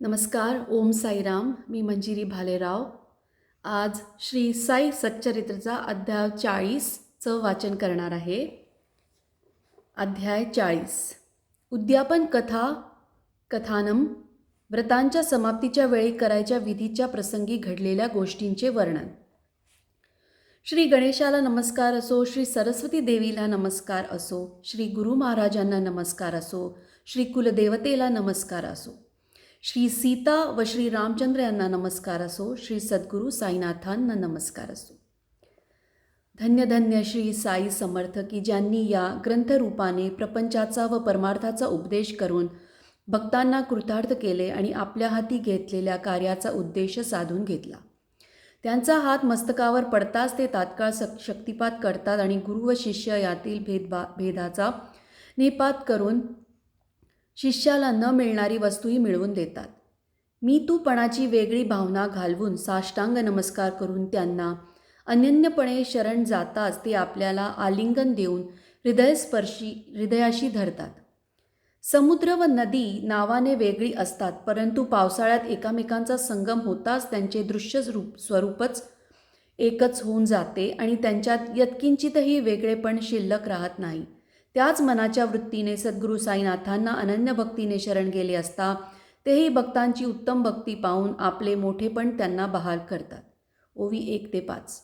नमस्कार. ओम साईराम. मी मंजिरी भालेराव. आज श्री साई सच्चरित्रचा अध्याय 40चं वाचन करणार आहे. अध्याय 40. उद्यापन कथानम. व्रतांच्या समाप्तीच्या वेळी करायच्या विधीच्या प्रसंगी घडलेल्या गोष्टींचे वर्णन. श्री गणेशाला नमस्कार असो, श्री सरस्वती देवीला नमस्कार असो, श्री गुरु महाराजांना नमस्कार असो, श्री कुलदेवतेला नमस्कार असो, श्री सीता व श्री रामचंद्र यांना नमस्कार असो, श्री सद्गुरू साईनाथांना नमस्कार असो. धन्य धन्य श्री साई समर्थ की ज्यांनी या ग्रंथरूपाने प्रपंचाचा व परमार्थाचा उपदेश करून भक्तांना कृतार्थ केले आणि आपल्या हाती घेतलेल्या कार्याचा उद्देश साधून घेतला. त्यांचा हात मस्तकावर पडताच ते तात्काळ शक्तिपात करतात आणि गुरु व शिष्य यातील भेदाचा निपात करून शिष्याला न मिळणारी वस्तूही मिळवून देतात. मी तूपणाची वेगळी भावना घालवून साष्टांग नमस्कार करून त्यांना अनन्यपणे शरण जाताच ते आपल्याला आलिंगन देऊन हृदयाशी धरतात. समुद्र व नदी नावाने वेगळी असतात, परंतु पावसाळ्यात एकमेकांचा संगम होताच त्यांचे दृश्य स्वरूपच एकच होऊन जाते आणि त्यांच्यात यत्किंचितही वेगळेपण शिल्लक राहत नाही. त्याच मनाच्या वृत्तीने सद्गुरू साईनाथांना अनन्य भक्तीने शरण गेले असता तेही भक्तांची उत्तम भक्ती पाहून आपले मोठेपण त्यांना बहाल करतात. ओवी 1 ते 5.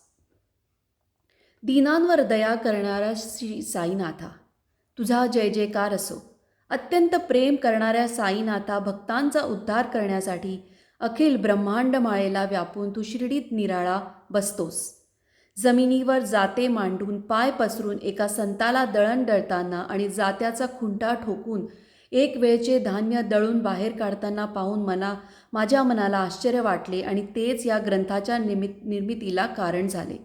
दीनांवर दया करणारा श्री साईनाथा, तुझा जय जयकार असो. अत्यंत प्रेम करणाऱ्या साईनाथा, भक्तांचा उद्धार करण्यासाठी अखिल ब्रह्मांड माळेला व्यापून तू शिर्डीत निराळा बसतोस. जमिनीवर जाते मांडून पाय पसरून एका संताला दळण दळताना आणि जात्याचा खुंटा ठोकून एक वेळचे धान्य दळून बाहेर काढताना पाहून माझ्या मनाला आश्चर्य वाटले आणि तेच या ग्रंथाच्या निर्मितीला कारण झाले.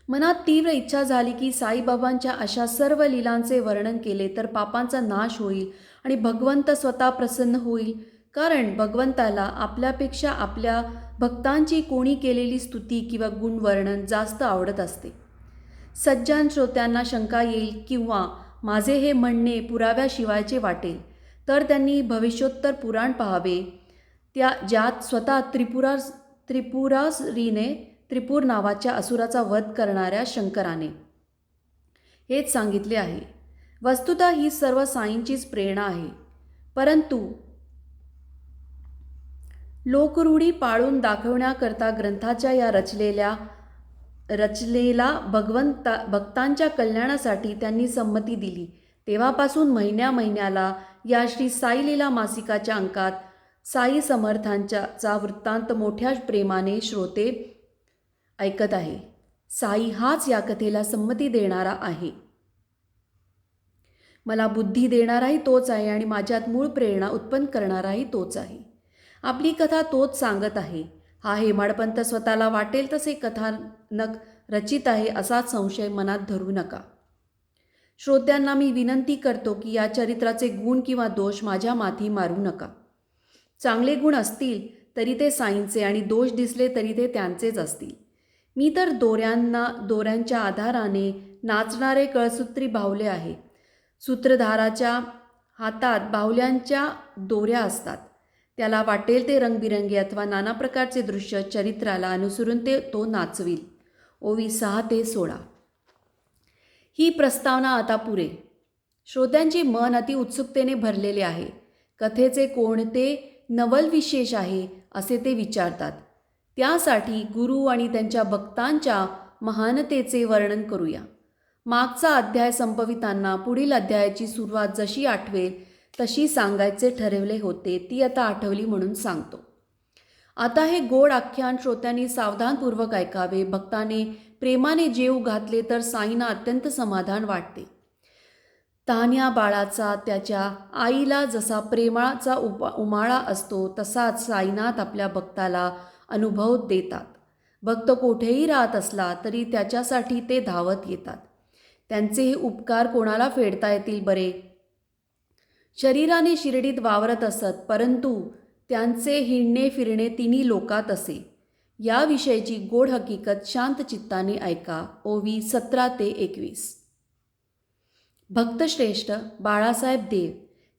मनात तीव्र इच्छा झाली की साईबाबांच्या अशा सर्व लीलांचे वर्णन केले तर पापांचा नाश होईल आणि भगवंत स्वतः प्रसन्न होईल. कारण भगवंताला आपल्यापेक्षा आपल्या भक्तांची कोणी केलेली स्तुती किंवा गुणवर्णन जास्त आवडत असते. सज्जन श्रोत्यांना शंका येईल किंवा माझे हे म्हणणे पुराव्याशिवायचे वाटेल तर त्यांनी भविष्योत्तर पुराण पाहावे, ज्यात स्वतः त्रिपूर नावाच्या असुराचा वध करणाऱ्या शंकराने हेच सांगितले आहे. वस्तुतः ही सर्व साईंचीच प्रेरणा आहे, परंतु लोकरूढी पाळून दाखवण्याकरता ग्रंथाच्या या रचलेला भक्तांच्या कल्याणासाठी त्यांनी संमती दिली. तेव्हापासून महिन्याला या श्री साई लीला मासिकाच्या अंकात साई समर्थांचा वृत्तांत मोठ्या प्रेमाने श्रोते ऐकत आहे. साई हाच या कथेला संमती देणारा आहे. मला बुद्धी देणाराही तोच आहे आणि माझ्यात मूळ प्रेरणा उत्पन्न करणाराही तोच आहे. आपली कथा तोच सांगत आहे. हा हेमाडपंत स्वतःला वाटेल तसे कथानक रचित आहे असाच संशय मनात धरू नका. श्रोत्यांना मी विनंती करतो की या चरित्राचे गुण किंवा दोष माझ्या माथी मारू नका. चांगले गुण असतील तरी ते साईंचे आणि दोष दिसले तरी ते त्यांचेच असतील. मी तर दोऱ्यांच्या आधाराने नाचणारे कळसूत्री बाहुले आहे. सूत्रधाराच्या हातात बाहुल्यांच्या दोऱ्या असतात. त्याला वाटेल ते रंगबिरंगी अथवा नाना प्रकारचे दृश्य चरित्राला अनुसरून तो नाचविल. ओवी 6 ते 16. ही प्रस्तावना आता पुरे. श्रोत्यांचे मन अति उत्सुकतेने भरलेले आहे. कथेचे कोणते नवल विशेष आहे असे ते विचारतात. त्यासाठी गुरु आणि त्यांच्या भक्तांच्या महानतेचे वर्णन करूया. मागचा अध्याय संपविताना पुढील अध्यायाची सुरुवात जशी आठवेल तशी सांगायचे ठरवले होते ती आता आठवली म्हणून सांगतो. आता हे गोड आख्यान श्रोत्यांनी सावधानपूर्वक ऐकावे. भक्ताने प्रेमाने जेव घातले तर साईंना अत्यंत समाधान वाटते. तान्या बाळाचा त्याच्या आईला जसा प्रेमाचा उमाळा असतो तसाच साईनाथ आपल्या भक्ताला अनुभव देतात. भक्त कोठेही राहत असला तरी त्याच्यासाठी ते धावत येतात. त्यांचे हे उपकार कोणाला फेडता येतील बरे. शरीराने शिर्डीत वावरत असत, परंतु त्यांचे हिंडणे फिरणे तिन्ही लोकात असे. याविषयीची गोड हकीकत शांत चित्ताने ऐका. ओवी 17 ते 21. भक्तश्रेष्ठ बाळासाहेब देव,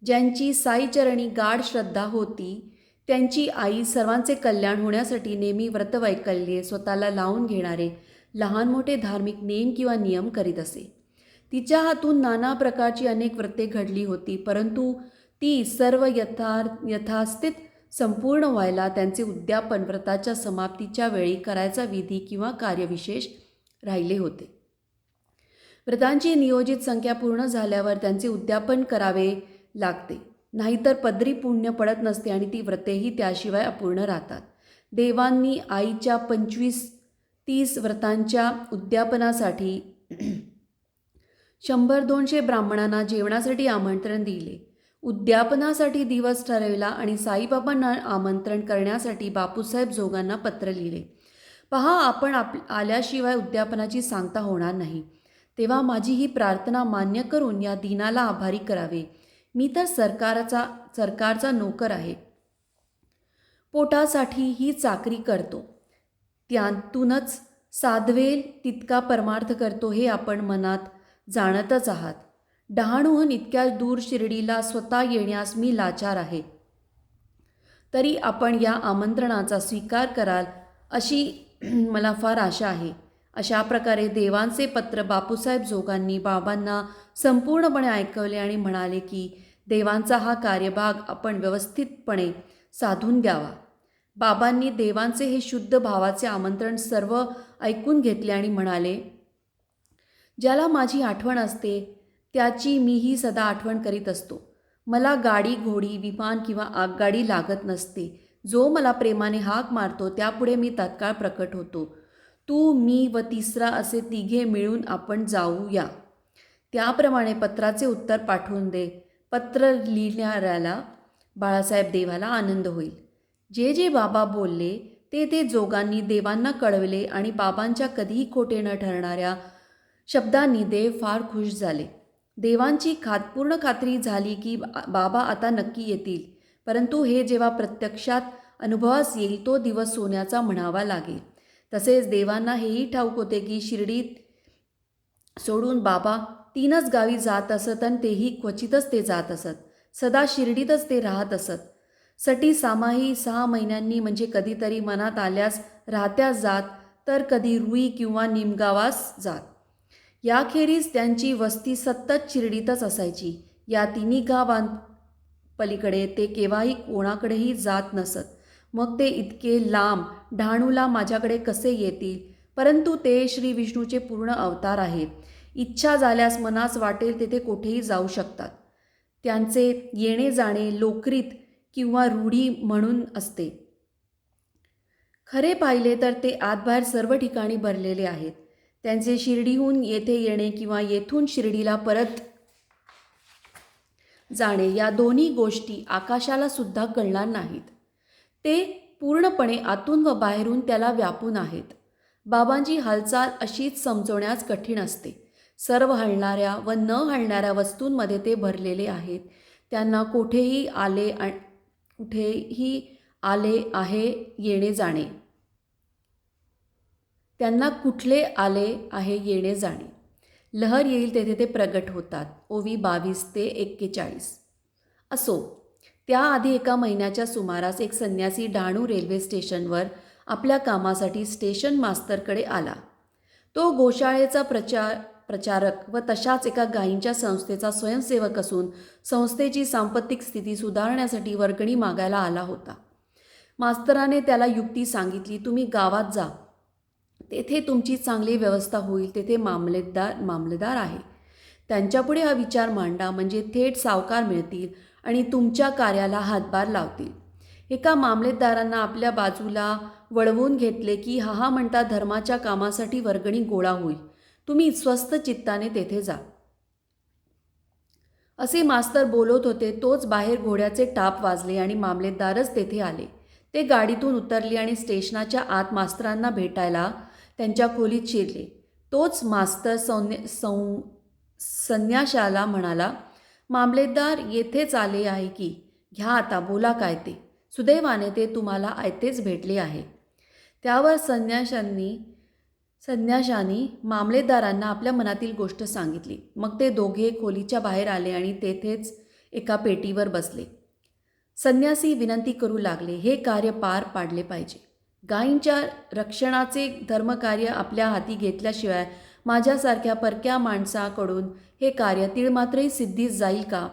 ज्यांची साईचरणी गाढ श्रद्धा होती, त्यांची आई सर्वांचे कल्याण होण्यासाठी नेहमी व्रतवैकल्ये स्वतःला लावून घेणारे लहान मोठे धार्मिक नेम किंवा नियम करीत असे. तिच्या हातून नाना प्रकारची अनेक व्रते घडली होती, परंतु ती सर्व यथास्थित संपूर्ण व्हायला त्यांचे उद्यापन व्रताच्या समाप्तीच्या वेळी करायचा विधी किंवा कार्यविशेष राहिले होते. व्रतांची नियोजित संख्या पूर्ण झाल्यावर त्यांचे उद्यापन करावे लागते, नाहीतर पदरी पुण्य पडत नसते आणि ती व्रतेही त्याशिवाय अपूर्ण राहतात. देवांनी आईच्या 25-30 व्रतांच्या उद्यापनासाठी 100-200 ब्राह्मणांना जेवणासाठी आमंत्रण दिले. उद्यापनासाठी दिवस ठरविला आणि साईबाबांना आमंत्रण करण्यासाठी बापूसाहेब जोगांना पत्र लिहिले. पहा, आपण आल्याशिवाय उद्यापनाची सांगता होणार नाही, तेव्हा माझी ही प्रार्थना मान्य करून या दिनाला आभारी करावे. मी तर सरकारचा नोकर आहे, पोटासाठी ही चाकरी करतो, त्यातूनच साधवेल तितका परमार्थ करतो हे आपण मनात जाणतच आहात. डहाणूहून इतक्या दूर शिर्डीला स्वतः येण्यास मी लाचार आहे, तरी आपण या आमंत्रणाचा स्वीकार कराल अशी मला फार आशा आहे. अशा प्रकारे देवांचे पत्र बापूसाहेब जोगांनी बाबांना संपूर्णपणे ऐकवले आणि म्हणाले की देवांचा हा कार्यभाग आपण व्यवस्थितपणे साधून द्यावा. बाबांनी देवांचे हे शुद्ध भावाचे आमंत्रण सर्व ऐकून घेतले आणि म्हणाले, ज्याला माझी आठवण असते त्याची मीही सदा आठवण करीत असतो. मला गाडी, घोडी, विमान किंवा आगगाडी लागत नसते. जो मला प्रेमाने हाक मारतो त्यापुढे मी तत्काळ प्रकट होतो. तू, मी व तिसरा असे तिघे मिळून आपण जाऊया. त्याप्रमाणे पत्राचे उत्तर पाठवून दे. पत्र लिहिणाऱ्याला बाळासाहेब देवाला आनंद होईल. जे जे बाबा बोलले ते जोगांनी देवांना कळवले आणि बाबांच्या कधीही खोटे न ठरणाऱ्या शब्दांनी देव फार खुश झाले. देवांची पूर्ण खात्री झाली की बाबा आता नक्की येतील, परंतु हे जेव्हा प्रत्यक्षात अनुभवास येईल तो दिवस सोन्याचा म्हणावा लागेल. तसेच देवांना हेही ठाऊक होते की शिर्डीत सोडून बाबा 3च गावी जात असत आणि तेही क्वचितच ते जात असत. सदा शिर्डीतच ते राहत असत. सटी सामाही 6 महिन्यांनी, म्हणजे कधीतरी मनात आल्यास राहत्यास जात, तर कधी रुई किंवा निमगावास जात. याखेरीज त्यांची वस्ती सतत शिर्डीतच असायची. या 3 गावांपलीकडे ते केव्हाही कोणाकडेही जात नसत. मग ते इतके लांब डहाणूला माझ्याकडे कसे येतील? परंतु ते श्री विष्णूचे पूर्ण अवतार आहेत. इच्छा झाल्यास मनास वाटेल तेथे कोठेही जाऊ शकतात. त्यांचे येणे जाणे लोकरीत किंवा रूढी म्हणून असते. खरे पाहिले तर ते आतबाहेर सर्व ठिकाणी भरलेले आहेत. त्यांचे शिर्डीहून येथे येणे किंवा येथून शिर्डीला परत जाणे या दोन्ही गोष्टी आकाशाला सुद्धा कळणार नाहीत. ते पूर्णपणे आतून व बाहेरून त्याला व्यापून आहेत. बाबांची हालचाल अशीच समजवण्यास कठीण असते. सर्व हलणाऱ्या व न हलणाऱ्या वस्तूंमध्ये ते भरलेले आहेत. त्यांना कुठेही आले आहे येणे जाणे. त्यांना कुठले आले आहे येणे जाणे. लहर येईल तेथे ते प्रगट होतात. ओवी 22 ते 41. असो, त्याआधी 1 महिन्याच्या सुमारास एक संन्यासी डहाणू रेल्वे स्टेशनवर आपल्या कामासाठी स्टेशन मास्तरकडे आला. तो गोशाळेचा प्रचारक व तशाच एका गायींच्या संस्थेचा स्वयंसेवक असून संस्थेची सांपत्तिक स्थिती सुधारण्यासाठी वर्गणी मागायला आला होता. मास्तराने त्याला युक्ती सांगितली, तुम्ही गावात जा, तेथे तुमची चांगली व्यवस्था होईल. तेथे मामलेदार आहे. त्यांच्यापुढे हा विचार मांडा, म्हणजे थेट सावकार मिळतील आणि तुमच्या कार्याला हातभार लावतील. एका मामलेदारांना आपल्या बाजूला वळवून घेतले की हा म्हणता धर्माच्या कामासाठी वर्गणी गोळा होईल. तुम्ही स्वस्थ चित्ताने तेथे जा. असे मास्तर बोलत होते तोच बाहेर घोड्याचे टाप वाजले आणि मामलेदारच तेथे आले. ते गाडीतून उतरले आणि स्टेशनाच्या आत मास्तरांना भेटायला त्यांच्या खोलीत शिरले. तोच मास्तर संन्याशाला म्हणाला, मामलेदार येथेच आले आहे की, घ्या आता, बोला काय ते. सुदैवाने ते तुम्हाला आयतेच भेटले आहे. त्यावर संन्याशांनी मामलेदारांना आपल्या मनातील गोष्ट सांगितली. मग ते दोघे खोलीच्या बाहेर आले आणि तेथेच एका पेटीवर बसले. संन्यासी विनंती करू लागले, हे कार्य पार पाडले पाहिजे. गायींच्या रक्षणाचे धर्मकार्य आपल्या हाती घेतल्याशिवाय माझ्यासारख्या परक्या माणसाकडून हे कार्य तीळमात्रही सिद्धीस जाईल का?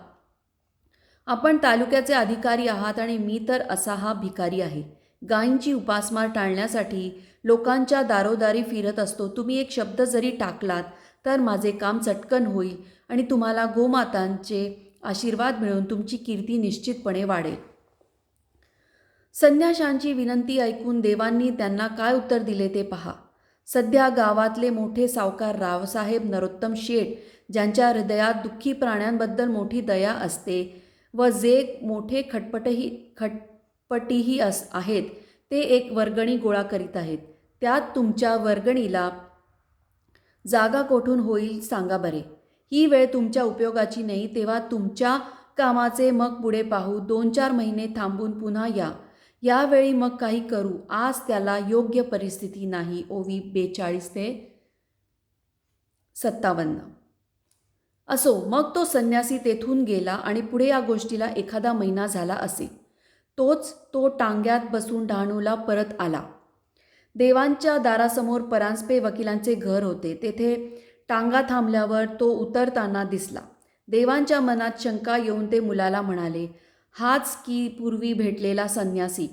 आपण तालुक्याचे अधिकारी आहात आणि मी तर असा हा भिकारी आहे. गायींची उपासमार टाळण्यासाठी लोकांच्या दारोदारी फिरत असतो. तुम्ही एक शब्द जरी टाकलात तर माझे काम चटकन होईल आणि तुम्हाला गोमातांचे आशीर्वाद मिळून तुमची कीर्ती निश्चितपणे वाढेल. संन्याशांची विनंती ऐकून देवांनी त्यांना काय उत्तर दिले ते पहा. सध्या गावातले मोठे सावकार रावसाहेब नरोत्तम शेठ, ज्यांच्या हृदयात दुःखी प्राण्यांबद्दल मोठी दया असते व जे मोठे खटपटीही आहेत, ते एक वर्गणी गोळा करीत आहेत. त्यात तुमच्या वर्गणीला जागा कोठून होईल सांगा बरे. ही वेळ तुमच्या उपयोगाची नाही, तेव्हा तुमच्या कामाचे मग पुढे पाहू. 2-4 महिने थांबून पुन्हा या. यावेळी मग काही करू. आज त्याला योग्य परिस्थिती नाही. ओवी 42 ते 57. असो, मग तो संन्यासी तेथून गेला आणि पुढे या गोष्टीला एखादा महिना झाला असे. तो टांग्यात बसून डहाणूला परत आला. देवांच्या दारासमोर परांजपे वकिलांचे घर होते. तेथे टांगा थांबल्यावर तो उतरताना दिसला. देवांच्या मनात शंका येऊन ते मुलाला म्हणाले, हाच की पूर्वी भेटलेला संन्यासी?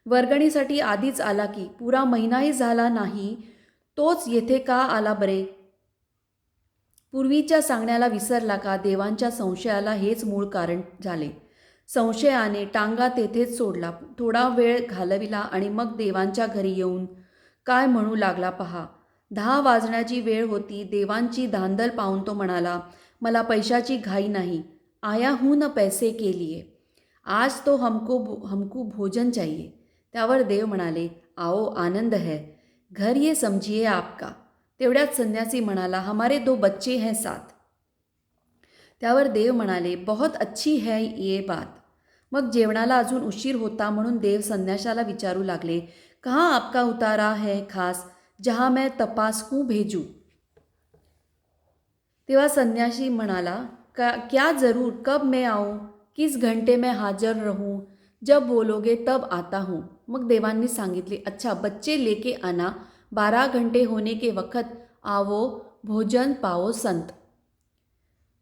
वर्गणीसाठी आधीच आला की? पुरा महिनाही झाला नाही, तोच येथे का आला बरे? पूर्वीच्या सांगण्याला विसरला का? देवांच्या संशयाला हेच मूळ कारण झाले. संशयाने टांगा तेथेच सोडला. थोडा वेळ घालविला आणि मग देवांच्या घरी येऊन काय म्हणू लागला पहा. 10 वाजण्याची वेळ होती. देवांची धांदल पाहून तो म्हणाला, मला पैशाची घाई नाही, आया हूं न पैसे के लिए, आज तो हमको भोजन चाहिए. त्यावर देव म्हणाले, आओ आनंद है, घर ये समझिए आपका. तेवढ्यात संन्यासी म्हणाला, हमारे 2 बच्चे हैं साथ. त्यावर देव म्हणाले, बहुत अच्छी है ये बात. मग जेवणाला अजून उशीर होता म्हणून देव संन्याशाला विचारू लागले, कहाँ आपका उतारा है खास, जहाँ मैं तपास हूँ भेजू. तेव्हा संन्यासी म्हणाला, क्या जरूर, कब मैं आऊँ, किस घंटे में हाजर रहूँ, जब बोलोगे तब आता हूँ. मग देवांनी सांगितले, अच्छा बच्चे लेके आना, 12 घंटे होने के वक्त आवो, भोजन पाओ संत.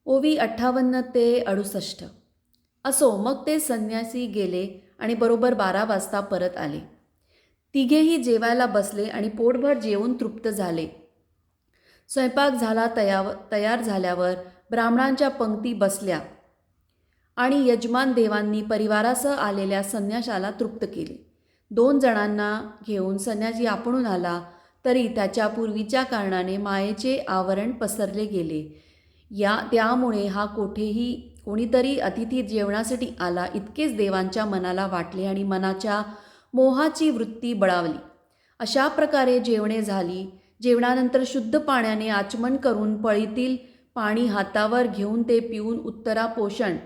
ओवी 58 ते 68. असो, मग ते संन्यासी गेले आणि बरोबर 12 वाजता परत आले. तिघेही जेवायला बसले आणि पोटभर जेवून तृप्त झाले. स्वयंपाक झाला. तयार झाल्यावर ब्राह्मणांच्या पंक्ती बसल्या आणि यजमान देवांनी परिवारासह आलेल्या संन्याशाला तृप्त केले. 2 जणांना घेऊन संन्यासी आपणून आला तरी त्याच्या पूर्वीच्या कारणाने मायेचे आवरण पसरले गेले. त्यामुळे हा कोणीतरी अतिथी जेवणासाठी आला इतकेच देवांच्या मनाला वाटले आणि मनाच्या मोहाची वृत्ती बळावली. अशा प्रकारे जेवणे झाली. जेवणानंतर शुद्ध पाण्याने आचमन करून पळीतील पाणी हातावर घेऊन ते पिऊन उत्तरापोषण.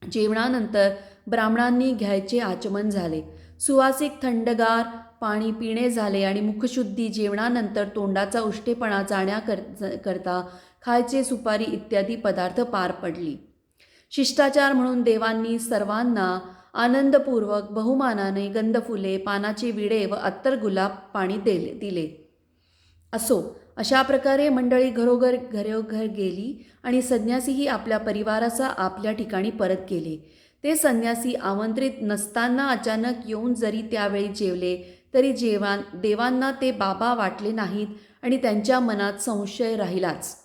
जेवणानंतर ब्राह्मणांनी घ्यायचे आचमन झाले. सुवासिक थंडगार पाणी पिणे झाले आणि मुखशुद्धी. जेवणानंतर तोंडाचा उष्टेपणा जाण्याकरता खायचे सुपारी इत्यादी पदार्थ पार पडली. शिष्टाचार म्हणून देवांनी सर्वांना आनंदपूर्वक बहुमानाने गंधफुले, पानाचे विडे व अत्तर गुलाब पाणी दिले. असो, अशा प्रकारे मंडळी घरोघर गेली आणि संन्यासीही आपल्या परिवारासह आपल्या ठिकाणी परत गेले. ते संन्यासी आमंत्रित नसताना अचानक येऊन जरी त्यावेळी जेवले तरी देवांना ते बाबा वाटले नाहीत आणि त्यांच्या मनात संशय राहिलाच.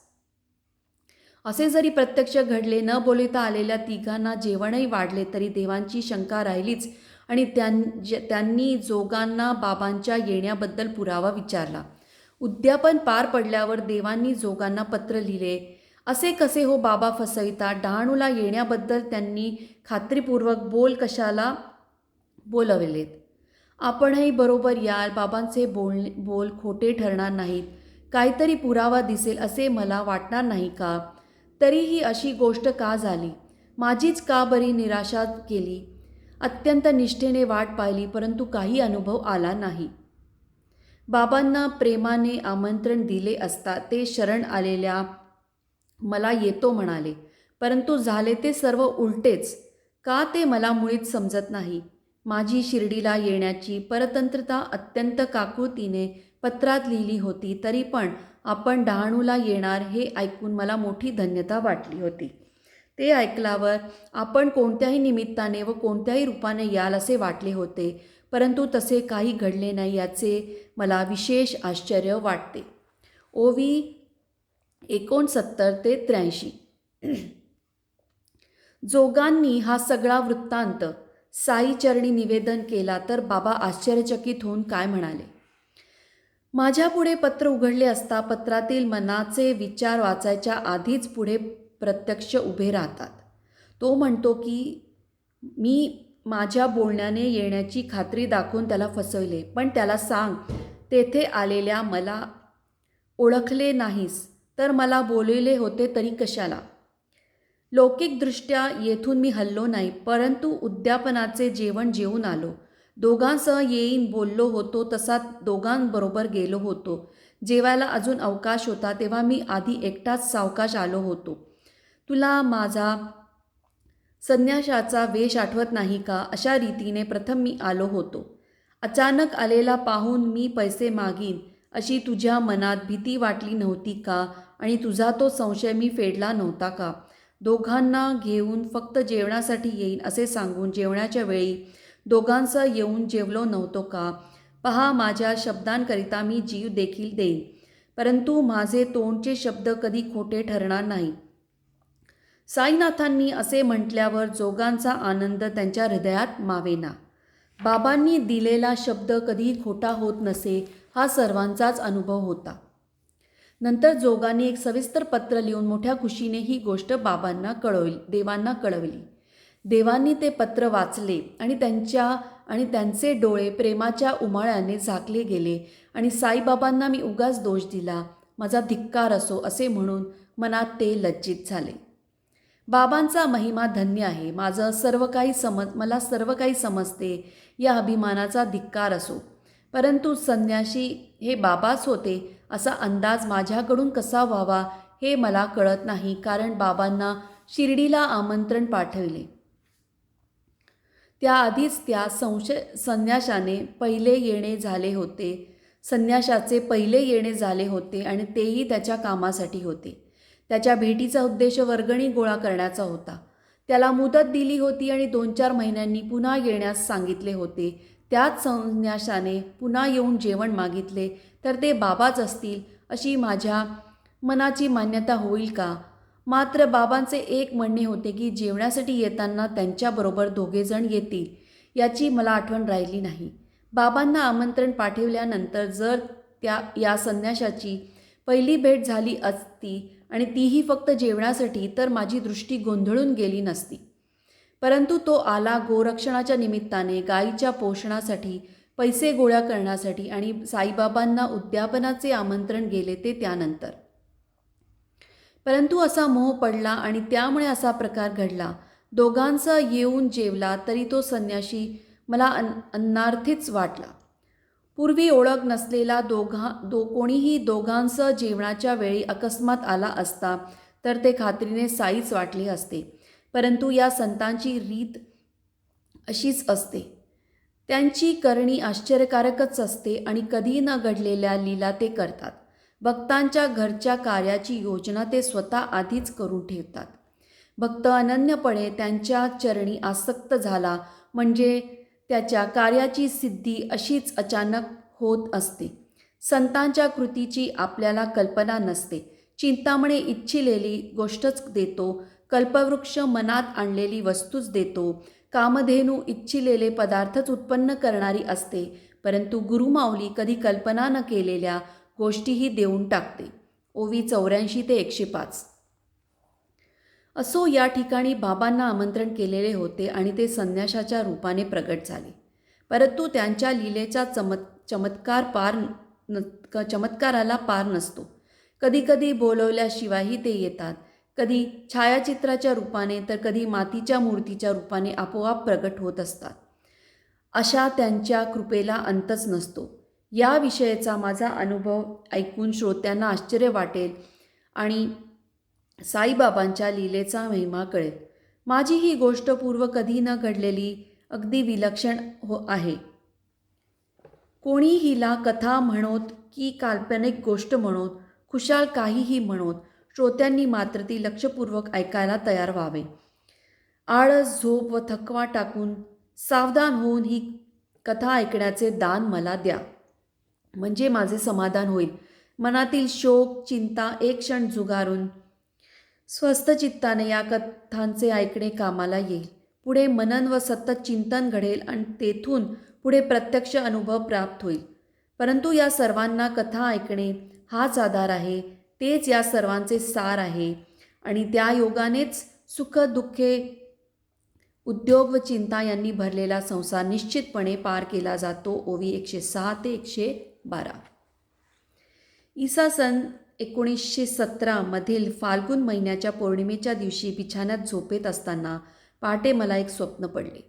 असे जरी प्रत्यक्ष घडले, न बोलता आलेल्या तिघांना जेवणही वाढले तरी देवांची शंका राहिलीच आणि त्यांनी जोगांना बाबांच्या येण्याबद्दल पुरावा विचारला. उद्यापन पार पडल्यावर देवांनी जोगांना पत्र लिहिले. असे कसे हो बाबा फसवितात? डहाणूला येण्याबद्दल त्यांनी खात्रीपूर्वक कशाला बोलवलेत? आपणही बरोबर याल. बाबांचे बोल खोटे ठरणार नाहीत. काहीतरी पुरावा दिसेल असे मला वाटणार नाही का? तरीही अशी गोष्ट का झाली? माझीच का बरी निराशा केली? अत्यंत निष्ठेने वाट पाहिली परंतु काही अनुभव आला नाही. बाबांना प्रेमाने आमंत्रण दिले असता ते शरण आलेल्या मला येतो म्हणाले, परंतु झाले ते सर्व उलटेच. का ते मला मुळीच समजत नाही. माझी शिर्डीला येण्याची परतंत्रता अत्यंत काकुळतीने पत्रात लिहिली होती, तरी पण आपण डहाणूला येणार हे ऐकून मला मोठी धन्यता वाटली होती. ते ऐकल्यावर आपण कोणत्याही निमित्ताने व कोणत्याही रूपाने याल असे वाटले होते, परंतु तसे काही घडले नाही याचे मला विशेष आश्चर्य वाटते. ओवी 69 ते 83. जोगांनी हा सगळा वृत्तांत साईचरणी निवेदन केला तर बाबा आश्चर्यचकित होऊन काय म्हणाले. माझ्यापुढे पत्र उघडले असता पत्रातील मनाचे विचार वाचायच्या आधीच पुढे प्रत्यक्ष उभे राहतात. तो म्हणतो की मी माझ्या बोलण्याने येण्याची खात्री दाखवून त्याला फसवले, पण त्याला सांग तेथे आलेल्या मला ओळखले नाहीस तर मला बोलवले होते तरी कशाला. लौकिकदृष्ट्या येथून मी हललो नाही, परंतु उद्यापनाचे जेवण जेवून आलो. दोघांसह येईन बोललो होतो तसा दोघांबरोबर गेलो होतो. जेवायला अजून अवकाश होता तेव्हा मी आधी एकटाच सावकाश आलो होतो. तुला माझा संन्याशाचा वेश आठवत नाही का? अशा रीतीने प्रथम मी आलो होतो. अचानक आलेला पाहून मी पैसे मागीन अशी तुझ्या मनात भीती वाटली नव्हती का? आणि तुझा तो संशय मी फेडला नव्हता का? दोघांना घेऊन फक्त जेवणासाठी येईन असे सांगून जेवणाच्या वेळी दोघांसह येऊन जेवलो नव्हतो का? पहा, माझ्या शब्दांकरिता मी जीव देखील देईन, परंतु माझे तोंडचे शब्द कधी खोटे ठरणार नाही. साईनाथांनी असे म्हटल्यावर जोगांचा आनंद त्यांच्या हृदयात मावेना. बाबांनी दिलेला शब्द कधीही खोटा होत नसे हा सर्वांचाच अनुभव होता. नंतर जोगांनी एक सविस्तर पत्र लिहून मोठ्या खुशीने ही गोष्ट देवांना कळवली. देवांनी ते पत्र वाचले आणि त्यांचे डोळे प्रेमाच्या उमाळ्याने झाकले गेले आणि साईबाबांना मी उगाच दोष दिला, माझा धिक्कार असो असे म्हणून मनात ते लज्जित झाले. बाबांचा महिमा धन्य आहे, मला सर्व काही समजते या अभिमानाचा धिक्कार असो. परंतु संन्याशी हे बाबाच होते असा अंदाज माझ्याकडून कसा व्हावा हे मला कळत नाही, कारण बाबांना शिर्डीला आमंत्रण पाठवले. त्याआधीच त्या संन्याशाचे पहिले येणे झाले होते आणि तेही त्याच्या कामासाठी होते. त्याच्या भेटीचा उद्देश वर्गणी गोळा करण्याचा होता. त्याला मुदत दिली होती आणि 2-4 महिन्यांनी पुन्हा येण्यास सांगितले होते. त्याच संन्याशाने पुन्हा येऊन जेवण मागितले तर ते बाबाच असतील अशी माझ्या मनाची मान्यता होईल का? मात्र बाबांचे एक म्हणणे होते की जेवणासाठी येताना त्यांच्याबरोबर 2 जण येतील. याची मला आठवण राहिली नाही. बाबांना आमंत्रण पाठवल्यानंतर जर या संन्याशाची पहिली भेट झाली असती आणि तीही फक्त जेवणासाठी, तर माझी दृष्टी गोंधळून गेली नसती. परंतु तो आला गोरक्षणाच्या निमित्ताने, गायीच्या पोषणासाठी, पैसे गोळा करण्यासाठी आणि साईबाबांना उद्यापनाचे आमंत्रण गेले ते त्यानंतर. परंतु असा मोह पडला आणि त्यामुळे असा प्रकार घडला. दोघांसह येऊन जेवला तरी तो संन्याशी मला अन्नार्थीच वाटला. पूर्वी ओळख नसलेला कोणीही दोघांसह जेवणाच्या वेळी अकस्मात आला असता तर ते खात्रीने साईच वाटले असते. परंतु या संतांची रीत अशीच असते. त्यांची करणी आश्चर्यकारकच असते आणि कधी न घडलेल्या लीला ते करतात. भक्तांच्या घरच्या कार्याची योजना ते स्वतः आधीच करून ठेवतात. भक्त अनन्यपणे त्यांच्या चरणी आसक्त झाला म्हणजे त्याच्या कार्याची सिद्धी अशीच अचानक होत असते. संतांच्या कृतीची आपल्याला कल्पना नसते. चिंतामणी इच्छिलेली गोष्टच देतो, कल्पवृक्ष मनात आणलेली वस्तूच देतो, कामधेनू इच्छिलेले पदार्थच उत्पन्न करणारी असते, परंतु गुरुमाऊली कधी कल्पना न केलेल्या गोष्टीही देऊन टाकते. ओवी 84 ते 105. असो, या ठिकाणी बाबांना आमंत्रण केलेले होते आणि ते संन्याशाच्या रूपाने प्रगट झाले. परंतु त्यांच्या लीलेचा चमत्काराला पार नसतो. कधीकधी बोलवल्याशिवायही ते येतात. कधी छायाचित्राच्या रूपाने तर कधी मातीच्या मूर्तीच्या रूपाने आपोआप प्रगट होत असतात. अशा त्यांच्या कृपेला अंतच नसतो. या विषयीचा माझा अनुभव ऐकून श्रोत्यांना आश्चर्य वाटेल आणि साईबाबांच्या लीलेचा महिमा कळेल. माझी ही गोष्ट पूर्व कधी न घडलेली अगदी विलक्षण आहे. कोणी हिला कथा म्हणोत की काल्पनिक गोष्ट म्हणोत, खुशाल काहीही म्हणोत, श्रोत्यांनी मात्र ती लक्षपूर्वक ऐकायला तयार व्हावे. आळस, झोप व थकवा टाकून सावधान होऊन ही कथा ऐकण्याचे दान मला द्या, म्हणजे माझे समाधान होईल. मनातील शोक, चिंता एक क्षण झुगारून स्वस्थ चित्ताने या कथांचे ऐकणे कामाला येईल. पुढे मनन व सतत चिंतन घडेल आणि तेथून पुढे प्रत्यक्ष अनुभव प्राप्त होईल. परंतु या सर्वांना कथा ऐकणे हाच आधार आहे, तेच या सर्वांचे सार आहे आणि त्या योगानेच सुख दुःखे, उद्योग व चिंता यांनी भरलेला संसार निश्चितपणे पार केला जातो. ओवी 106 ते 112. इसवी सन 1917 मधील फाल्गुन महिन्याच्या पौर्णिमेच्या दिवशी बिछाण्यात झोपेत असताना पहाटे मला एक स्वप्न पडले.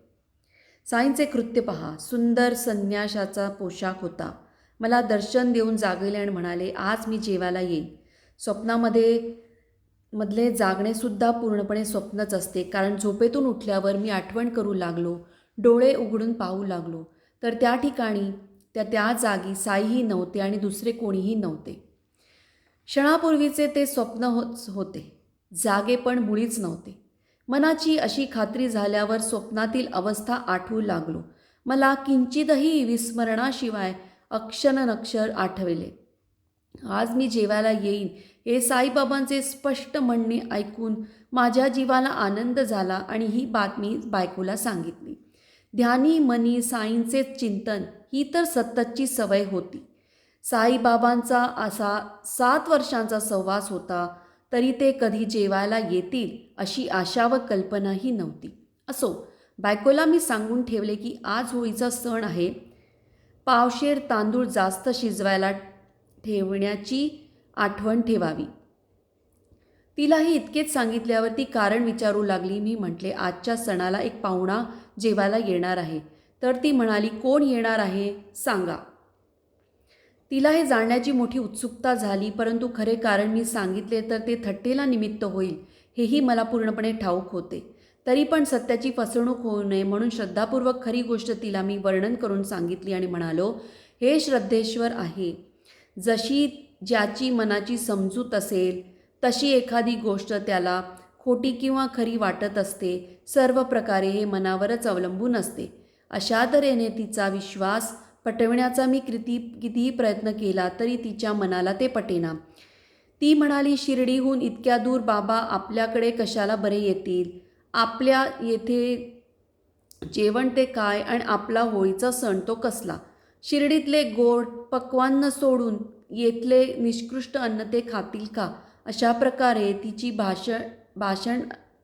साईंचे कृत्य पहा. सुंदर संन्याशाचा पोशाख होता. मला दर्शन देऊन जागविले आणि म्हणाले, आज मी जेवायला येईन. मधले जागणेसुद्धा पूर्णपणे स्वप्नच असते, कारण झोपेतून उठल्यावर मी आठवण करू लागलो, डोळे उघडून पाहू लागलो, तर त्या ठिकाणी त्या जागी साईही नव्हते आणि दुसरे कोणीही नव्हते. क्षणापूर्वीचे ते स्वप्न होते, जागे पण मुळीच नव्हते. मनाची अशी खात्री झाल्यावर स्वप्नातील अवस्था आठवू लागलो. मला किंचितही विस्मरणाशिवाय अक्षरनक्षर आठवले. आज मी जेवायला येईन हे साईबाबांचे स्पष्ट म्हणणे ऐकून माझ्या जीवाला आनंद झाला आणि ही बातमी बायकोला सांगितली. ध्यानी मनी साईंचे चिंतन ही तर सततची सवय होती. साईबाबांचा असा 7 वर्षांचा सहवास होता, तरी ते कधी जेवायला येतील अशी आशा व कल्पनाही नव्हती. असो, बायकोला मी सांगून ठेवले की आज होळीचा सण आहे, पावशेर तांदूळ जास्त शिजवायला ठेवण्याची आठवण ठेवावी. तिलाही इतकेच सांगितल्यावर ती कारण विचारू लागली. मी म्हटले, आजच्या सणाला एक पाहुणा जेवायला येणार आहे. तर ती म्हणाली, कोण येणार आहे सांगा. तिला हे जाणण्याची मोठी उत्सुकता झाली, परंतु खरे कारण मी सांगितले तर ते थट्टेला निमित्त होईल हेही मला पूर्णपणे ठाऊक होते. तरी पण सत्याची फसवणूक होऊ नये म्हणून श्रद्धापूर्वक खरी गोष्ट तिला मी वर्णन करून सांगितली आणि म्हणालो, हे श्रद्धेश्वर आहे. जशी ज्याची मनाची समजूत असेल तशी एखादी गोष्ट त्याला खोटी किंवा खरी वाटत असते. सर्व प्रकारे हे मनावरच अवलंबून असते. अशा तऱ्हेने तिचा विश्वास पटविण्याचा मी कितीही प्रयत्न केला तरी तिच्या मनाला ते पटेना. ती म्हणाली, शिर्डीहून इतक्या दूर बाबा आपल्याकडे कशाला बरे येतील? आपल्या येथे जेवण ते काय आणि आपला होळीचा सण तो कसला? शिर्डीतले गोड पक्वान्न सोडून येथले निकृष्ट अन्न ते खातील का? अशा प्रकारे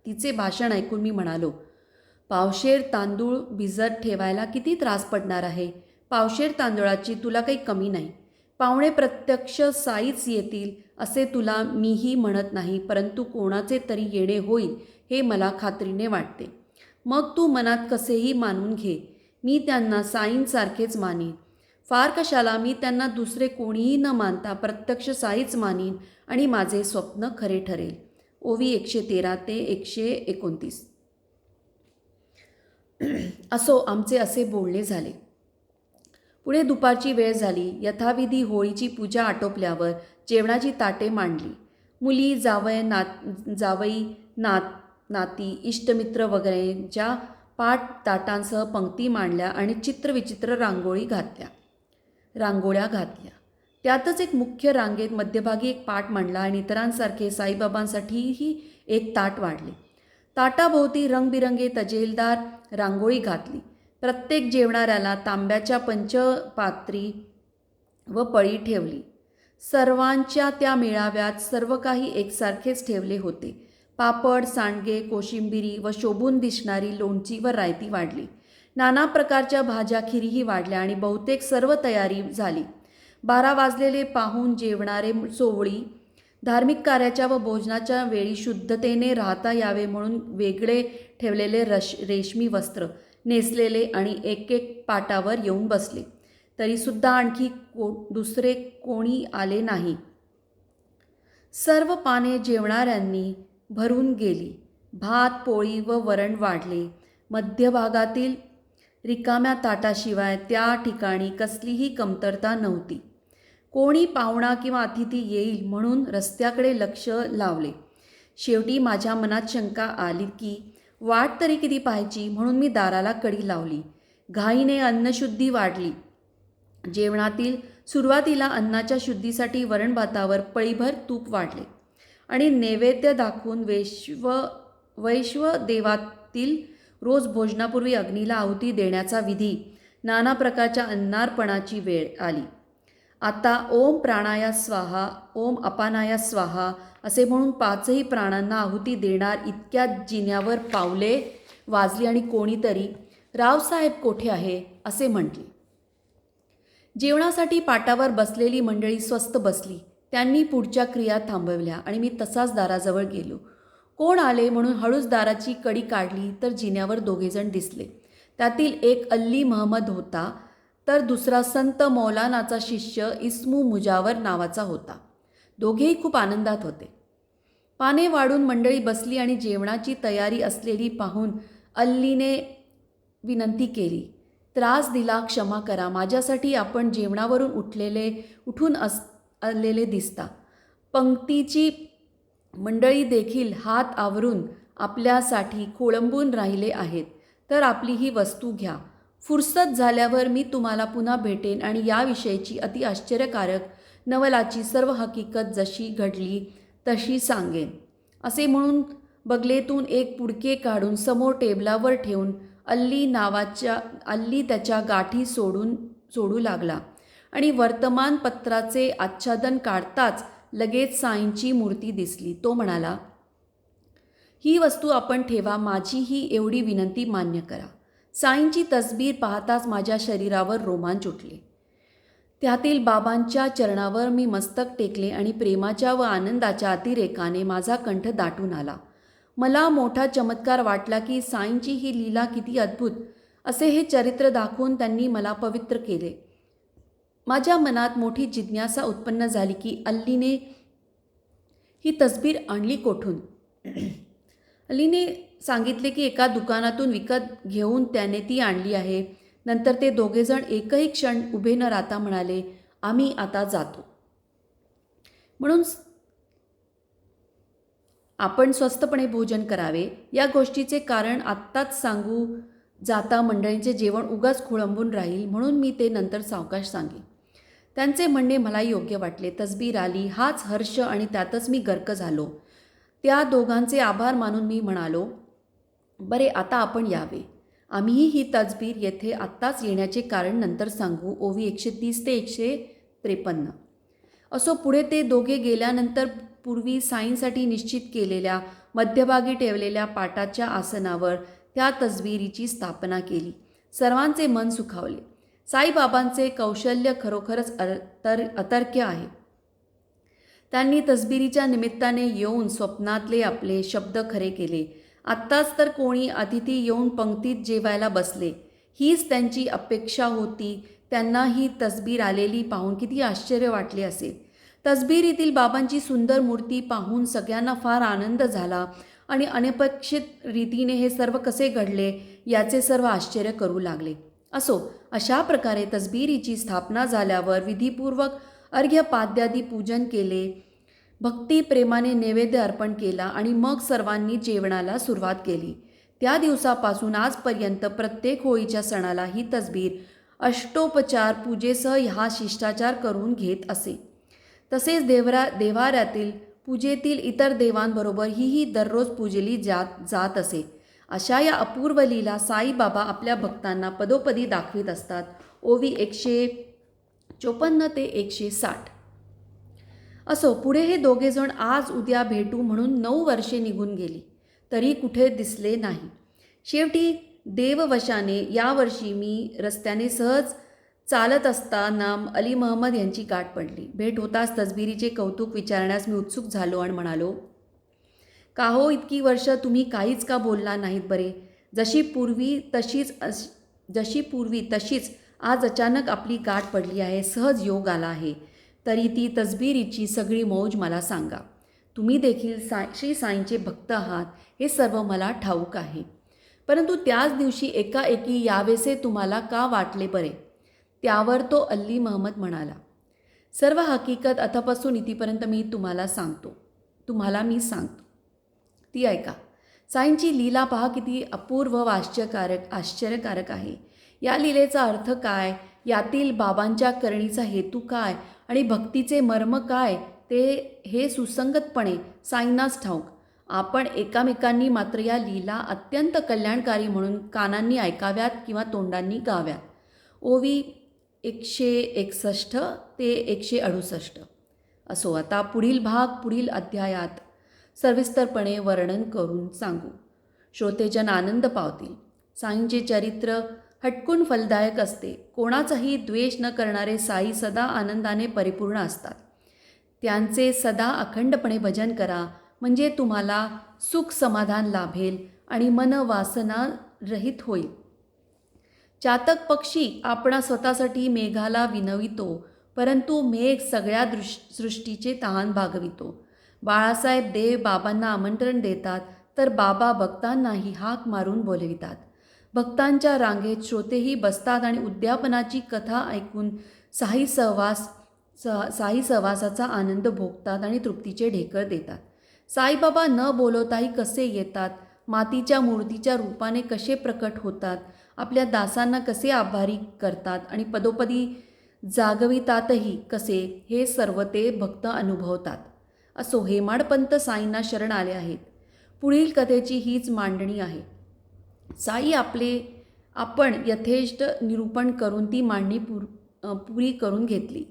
तिचे भाषण ऐकून मी म्हणालो, पावशेर तांदूळ भिजत ठेवायला किती त्रास पडणार आहे? पावशेर तांदूळाची तुला काही कमी नाही. पाहुणे प्रत्यक्ष साईच येतील असे तुला मीही म्हणत नाही, परंतु कोणाचे तरी येणे होईल हे मला खात्रीने वाटते. मग तू मनात कसेही मानून घे, मी त्यांना साईंसारखेच मानीन. फार कशाला, मी त्यांना दुसरे कोणीही न मानता प्रत्यक्ष साईच मानीन आणि माझे स्वप्न खरे ठरेल. ओवी 113 ते 129. असो, आमचे असे बोलणे झाले. पुढे दुपारची वेळ झाली. यथाविधी होळीची पूजा आटोपल्यावर जेवणाची ताटे मांडली. मुली, जावई, नाती, इष्टमित्र वगैरेंच्या पाट ताटांसह पंक्ती मांडल्या आणि चित्रविचित्र रांगोळ्या घातल्या. त्यातच एक मुख्य रांगेत मध्यभागी एक पाट मांडला आणि इतरांसारखे साईबाबांसाठीही एक ताट वाढले. ताटाभोवती रंगबिरंगी तजेलदार रांगोळी घातली. प्रत्येक जेवणाऱ्याला तांब्याच्या पंचपात्री व पळी ठेवली. सर्वांच्या त्या मेळाव्यात सर्व काही एकसारखेच ठेवले होते. पापड, सांडगे, कोशिंबिरी व शोभून दिसणारी लोणची व रायती वाढली. नाना प्रकारच्या भाज्या, खिरीही वाढल्या आणि बहुतेक सर्व तयारी झाली. 12 वाजलेले पाहून जेवणारे सोवळी. धार्मिक कार्याच्या व भोजनाच्या वेळी शुद्धतेने राहता यावे म्हणून वेगळे ठेवलेले रेशमी वस्त्र नेसलेले आणि एक पाटावर येऊन बसले. तरीसुद्धा आणखी दुसरे कोणी आले नाही. सर्व पाने जेवणाऱ्यांनी भरून गेली. भात पोळी व वरण वाढले. मध्यभागातील रिकाम्या ताटाशिवाय त्या ठिकाणी कसलीही कमतरता नव्हती. कोणी पाहुणा किंवा अतिथी येईल म्हणून रस्त्याकडे लक्ष लावले. शेवटी माझ्या मनात शंका आली की वाट तरी किती पाहायची, म्हणून मी दाराला कडी लावली. घाईने अन्नशुद्धी वाढली. जेवणातील सुरुवातीला अन्नाच्या शुद्धीसाठी वरण भातावर पळीभर तूप वाढले आणि नैवेद्य दाखवून वैश्वदेवातील रोज भोजनापूर्वी अग्नीला आहुती देण्याचा विधी, नाना प्रकारच्या अन्नार्पणाची वेळ आली. आता ओम प्राणाया स्वाहा, ओम अपानाया स्वाहा असे म्हणून 5ही प्राणांना आहुती देणार इतक्या जिन्यावर पावले वाजली आणि कोणीतरी रावसाहेब कोठे आहे असे म्हटले. जेवणासाठी पाटावर बसलेली मंडळी स्वस्थ बसली. त्यांनी पुढच्या क्रिया थांबवल्या आणि मी तसाच दाराजवळ गेलो. कोण आले म्हणून हळूच दाराची कडी काढली तर जिन्यावर 2 जण दिसले. त्यातील एक अल्ली महम्मद होता तर दुसरा संत मौलानाचा शिष्य इस्मू मुजावर नावाचा होता. दोघेही खूप आनंदात होते. पाने वाढून मंडळी बसली आणि जेवणाची तयारी असलेली पाहून अल्लीने विनंती केली, त्रास दिला क्षमा करा. माझ्यासाठी आपण जेवणावरून उठून आलेले दिसता. पंक्तीची मंडळी देखील हात आवरून आपल्यासाठी खोळंबून राहिले आहेत, तर आपली ही वस्तू घ्या. फुरसत झाल्यावर मी तुम्हाला पुन्हा भेटेन आणि याविषयीची अति आश्चर्यकारक नवलाची सर्व हकीकत जशी घडली तशी सांगेन. असे म्हणून बगलेतून एक पुडके काढून समोर टेबलावर ठेवून अल्ली त्याच्या गाठी सोडू लागला आणि वर्तमानपत्राचे आच्छादन काढताच लगेच साईंची मूर्ती दिसली. तो म्हणाला, ही वस्तू आपण ठेवा, माझी ही एवढी विनंती मान्य करा. साईंची तसबीर पाहताच माझ्या शरीरावर रोमांच उठले. त्यातील बाबांच्या चरणावर मी मस्तक टेकले आणि प्रेमाच्या व आनंदाच्या अतिरेकाने माझा कंठ दाटून आला. मला मोठा चमत्कार वाटला की साईंची ही लीला किती अद्भुत. असे हे चरित्र दाखवून त्यांनी मला पवित्र केले. माझ्या मनात मोठी जिज्ञासा उत्पन्न झाली की अल्लीने ही तसबीर आणली कोठून. अल्लीने सांगितले की एका दुकानातून विकत घेऊन त्याने ती आणली आहे. नंतर ते 2 जण एकही क्षण उभे न राहता म्हणाले, आम्ही आता जातो. म्हणून आपण स्वस्तपणे भोजन करावे. या गोष्टीचे कारण आत्ताच सांगू जाता मंडळींचे जेवण उगाच खोळंबून राहील, म्हणून मी ते नंतर सावकाश सांगेन. त्यांचे म्हणणे मला योग्य वाटले. तसबीर आली, हाच हर्ष आणि त्यातच मी गर्क झालो. त्या दोघांचे आभार मानून मी म्हणालो, बरे आता आपण यावे. आम्हीही ही तसबीर येथे आत्ताच येण्याचे कारण नंतर सांगू. ओवी 130 ते 153. असो, पुढे ते दोघे गेल्यानंतर पूर्वी साईंसाठी निश्चित केलेल्या मध्यभागी ठेवलेल्या पाटाच्या आसनावर त्या तसबिरीची स्थापना केली. सर्वांचे मन सुखावले. साईबाबांचे कौशल्य खरोखरच अतर्क्य आहे. त्यांनी तसबिरीच्या निमित्ताने येऊन स्वप्नातले आपले शब्द खरे केले. आत्ताच तर कोणी अतिथी येऊन पंक्तीत जेवायला बसले. हीच त्यांची अपेक्षा होती. त्यांना ही तसबीर आलेली पाहून किती आश्चर्य वाटले असेल. तसबिरीतील बाबांची सुंदर मूर्ती पाहून सगळ्यांना फार आनंद झाला आणि अनपेक्षित रीतीने हे सर्व कसे घडले याचे सर्व आश्चर्य करू लागले. असो, अशा प्रकारे तसबिरीची स्थापना झाल्यावर विधीपूर्वक अर्घ्यपाद्यादी पूजन केले. भक्तिप्रेमाने नैवेद्य अर्पण केला आणि मग सर्वांनी जेवणाला सुरुवात केली. त्या दिवसापासून आजपर्यंत प्रत्येक होळीच्या सणाला ही तसबीर अष्टोपचार पूजेसह हा शिष्टाचार करून घेत असे. तसेच देवाऱ्यातील पूजेतील इतर देवांबरोबर ही दररोज पूजली जात असे. अशा या अपूर्व लीला साईबाबा आपल्या भक्तांना पदोपदी दाखवित असतात. ओवी 154 ते 160. असो, पुढे हे 2 जण आज उद्या भेटू म्हणून 9 वर्षे निघून गेली, तरी कुठे दिसले नाही. शेवटी देववशाने यावर्षी मी रस्त्याने सहज चालत असताना अली महम्मद यांची गाठ पडली. भेट होताच तसबिरीचे कौतुक विचारण्यास मी उत्सुक झालो आणि म्हणालो, का हो, इतकी वर्ष तुम्ही काहीच का बोलला नाहीत बरे. जशी पूर्वी तशीच आज अचानक आपली गाठ पडली आहे. सहज योग आला आहे. तरी ती तसबिरीची सगळी मौज मला सांगा. तुम्ही देखील श्री साईंचे भक्त आहात हे सर्व मला ठाऊक आहे. परंतु त्याच दिवशी एकाएकी यावेसे तुम्हाला का वाटले बरे? त्यावर तो अल्ली महम्मद म्हणाला, सर्व हकीकत अथपासून इथपर्यंत मी तुम्हाला सांगतो. ती ऐका. साईंची लीला पहा किती अपूर्व व आश्चर्यकारक आहे. या लीलेचा अर्थ काय, यातील बाबांच्या करणीचा हेतू काय आणि भक्तीचे मर्म काय हे सुसंगतपणे साईंनाच ठाऊक. आपण एकामेकांनी मात्र या लीला अत्यंत कल्याणकारी म्हणून कानांनी ऐकाव्यात किंवा तोंडांनी गाव्यात. ओवी 161 ते 168. असो, आता पुढील भाग पुढील अध्यायात सविस्तरपणे वर्णन करून सांगू. श्रोतेजन आनंद पावतील. साईंचे चरित्र हटकून फलदायक असते. कोणाचाही द्वेष न करणारे साई सदा आनंदाने परिपूर्ण असतात. त्यांचे सदा अखंडपणे भजन करा, म्हणजे तुम्हाला सुख समाधान लाभेल आणि मन वासना रहित होईल. चातक पक्षी आपणा स्वतःसाठी मेघाला विनवितो, परंतु मेघ सगळ्या सृष्टीचे तहान भागवितो. बाळासाहेब देव बाबांना आमंत्रण देतात, तर बाबा भक्तांनाही हाक मारून बोलवितात. भक्तांच्या रांगेत श्रोतेही बसतात आणि उद्यापनाची कथा ऐकून साई सहवासाचा आनंद भोगतात आणि तृप्तीचे ढेकर देतात. साईबाबा न बोलवताही कसे येतात, मातीच्या मूर्तीच्या रूपाने कसे प्रकट होतात, आपल्या दासांना कसे आभारी करतात आणि पदोपदी जागवितातही कसे, हे सर्व ते भक्त अनुभवतात. असो, हेमाडपंत साईंना शरण आले आहेत. पुढील कथेची हीच मांडणी आहे. साई आपण यथेष्ट निरूपण करून ती मांडणी पुरी करून घेतली.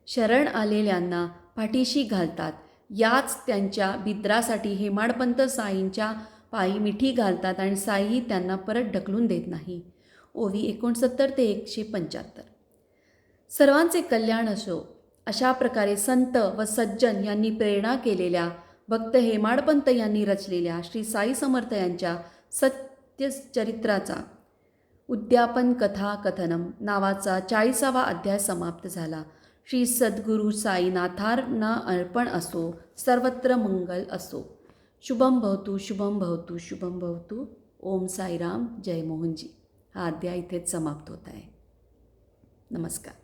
शरण आलेल्यांना पाठीशी घालतात. याच त्यांच्या बिद्रासाठी हेमाडपंत साईंच्या पायी मिठी घालतात आणि साईही त्यांना परत ढकलून देत नाही. ओवी 69 ते 175. सर्वांचे कल्याण असो. अशा प्रकारे संत व सज्जन यांनी प्रेरणा केलेल्या, भक्त हेमाडपंत यांनी रचलेल्या श्री साई समर्थ यांच्या सत्यचरित्राचा उद्यापन कथा कथनम नावाचा 40वा अध्याय समाप्त झाला. श्री सद्गुरू साईनाथांना अर्पण असो. सर्वत्र मंगल असो. शुभम भवतु, शुभम भवतु, शुभम भवतु. ओम साईराम. जय मोहनजी. हा अध्याय इथेच समाप्त होत आहे. नमस्कार.